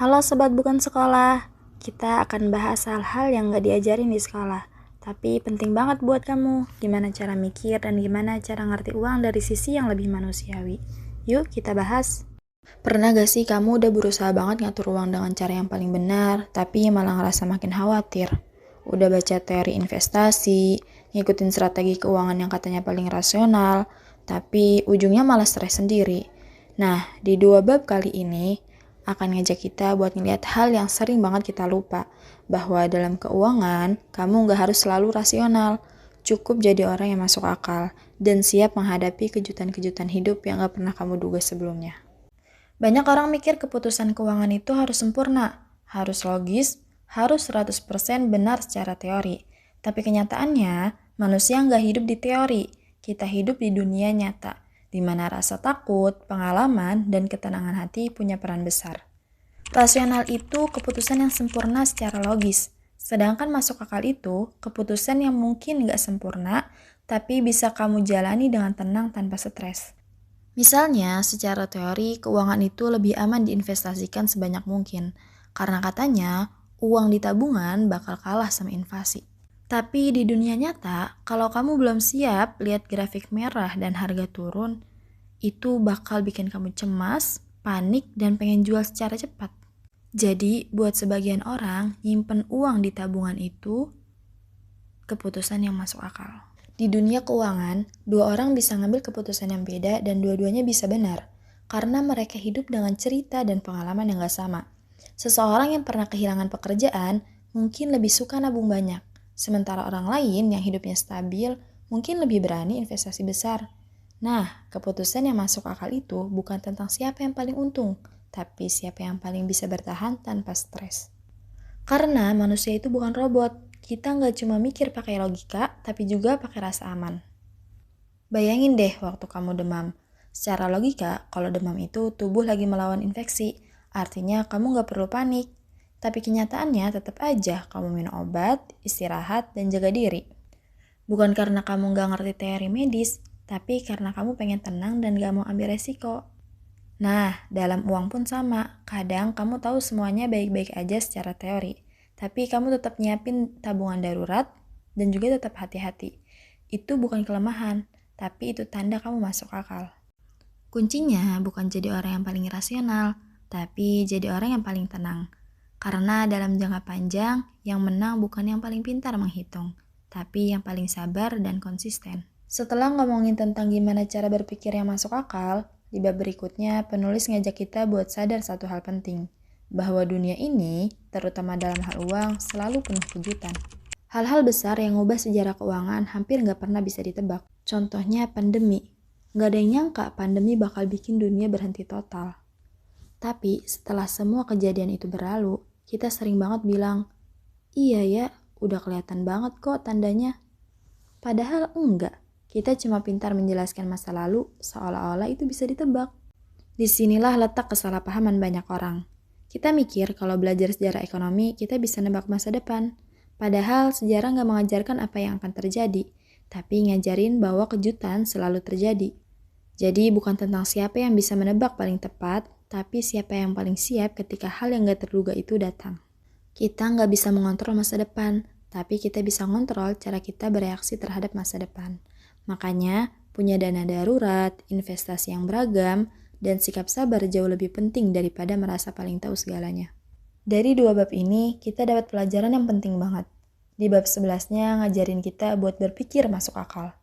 Halo Sobat Bukan Sekolah, kita akan bahas hal-hal yang gak diajarin di sekolah, tapi penting banget buat kamu. Gimana cara mikir dan gimana cara ngerti uang dari sisi yang lebih manusiawi. Yuk kita bahas. Pernah gak sih kamu udah berusaha banget ngatur uang dengan cara yang paling benar, tapi malah ngerasa makin khawatir? Udah baca teori investasi, ngikutin strategi keuangan yang katanya paling rasional, tapi ujungnya malah stres sendiri. Nah, di 2 bab kali ini akan ngajak kita buat ngeliat hal yang sering banget kita lupa, bahwa dalam keuangan, kamu gak harus selalu rasional, cukup jadi orang yang masuk akal, dan siap menghadapi kejutan-kejutan hidup yang gak pernah kamu duga sebelumnya. Banyak orang mikir keputusan keuangan itu harus sempurna, harus logis, harus 100% benar secara teori. Tapi kenyataannya, manusia nggak hidup di teori, kita hidup di dunia nyata, di mana rasa takut, pengalaman, dan ketenangan hati punya peran besar. Rasional itu keputusan yang sempurna secara logis, sedangkan masuk akal itu keputusan yang mungkin nggak sempurna, tapi bisa kamu jalani dengan tenang tanpa stres. Misalnya, secara teori, keuangan itu lebih aman diinvestasikan sebanyak mungkin, karena katanya uang di tabungan bakal kalah sama inflasi. Tapi di dunia nyata, kalau kamu belum siap lihat grafik merah dan harga turun, itu bakal bikin kamu cemas, panik, dan pengen jual secara cepat. Jadi, buat sebagian orang, nyimpen uang di tabungan itu keputusan yang masuk akal. Di dunia keuangan, 2 orang bisa ngambil keputusan yang beda dan dua-duanya bisa benar, karena mereka hidup dengan cerita dan pengalaman yang gak sama. Seseorang yang pernah kehilangan pekerjaan mungkin lebih suka nabung banyak, sementara orang lain yang hidupnya stabil mungkin lebih berani investasi besar. Nah, keputusan yang masuk akal itu bukan tentang siapa yang paling untung, tapi siapa yang paling bisa bertahan tanpa stres. Karena manusia itu bukan robot, kita nggak cuma mikir pakai logika, tapi juga pakai rasa aman. Bayangin deh waktu kamu demam. Secara logika, kalau demam itu tubuh lagi melawan infeksi, artinya kamu nggak perlu panik. Tapi kenyataannya tetap aja kamu minum obat, istirahat, dan jaga diri. Bukan karena kamu nggak ngerti teori medis, tapi karena kamu pengen tenang dan nggak mau ambil resiko. Nah, dalam uang pun sama. Kadang kamu tahu semuanya baik-baik aja secara teori, tapi kamu tetap nyiapin tabungan darurat dan juga tetap hati-hati. Itu bukan kelemahan, tapi itu tanda kamu masuk akal. Kuncinya bukan jadi orang yang paling rasional, tapi jadi orang yang paling tenang. Karena dalam jangka panjang, yang menang bukan yang paling pintar menghitung, tapi yang paling sabar dan konsisten. Setelah ngomongin tentang gimana cara berpikir yang masuk akal, di bab berikutnya, penulis ngajak kita buat sadar satu hal penting, bahwa dunia ini, terutama dalam hal uang, selalu penuh kejutan. Hal-hal besar yang ngubah sejarah keuangan hampir nggak pernah bisa ditebak. Contohnya pandemi. Nggak ada yang nyangka pandemi bakal bikin dunia berhenti total. Tapi setelah semua kejadian itu berlalu, kita sering banget bilang, iya ya, udah kelihatan banget kok tandanya. Padahal enggak. Kita cuma pintar menjelaskan masa lalu, seolah-olah itu bisa ditebak. Disinilah letak kesalahpahaman banyak orang. Kita mikir kalau belajar sejarah ekonomi, kita bisa nebak masa depan. Padahal sejarah nggak mengajarkan apa yang akan terjadi, tapi ngajarin bahwa kejutan selalu terjadi. Jadi bukan tentang siapa yang bisa menebak paling tepat, tapi siapa yang paling siap ketika hal yang nggak terduga itu datang. Kita nggak bisa mengontrol masa depan, tapi kita bisa ngontrol cara kita bereaksi terhadap masa depan. Makanya, punya dana darurat, investasi yang beragam, dan sikap sabar jauh lebih penting daripada merasa paling tahu segalanya. Dari 2 bab ini, kita dapat pelajaran yang penting banget. Di bab 11-nya ngajarin kita buat berpikir masuk akal.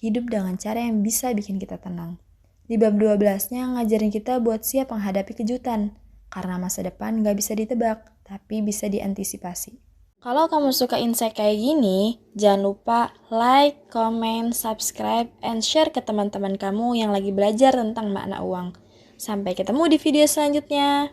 Hidup dengan cara yang bisa bikin kita tenang. Di bab 12-nya ngajarin kita buat siap menghadapi kejutan, karena masa depan gak bisa ditebak, tapi bisa diantisipasi. Kalau kamu suka insight kayak gini, jangan lupa like, comment, subscribe, and share ke teman-teman kamu yang lagi belajar tentang makna uang. Sampai ketemu di video selanjutnya.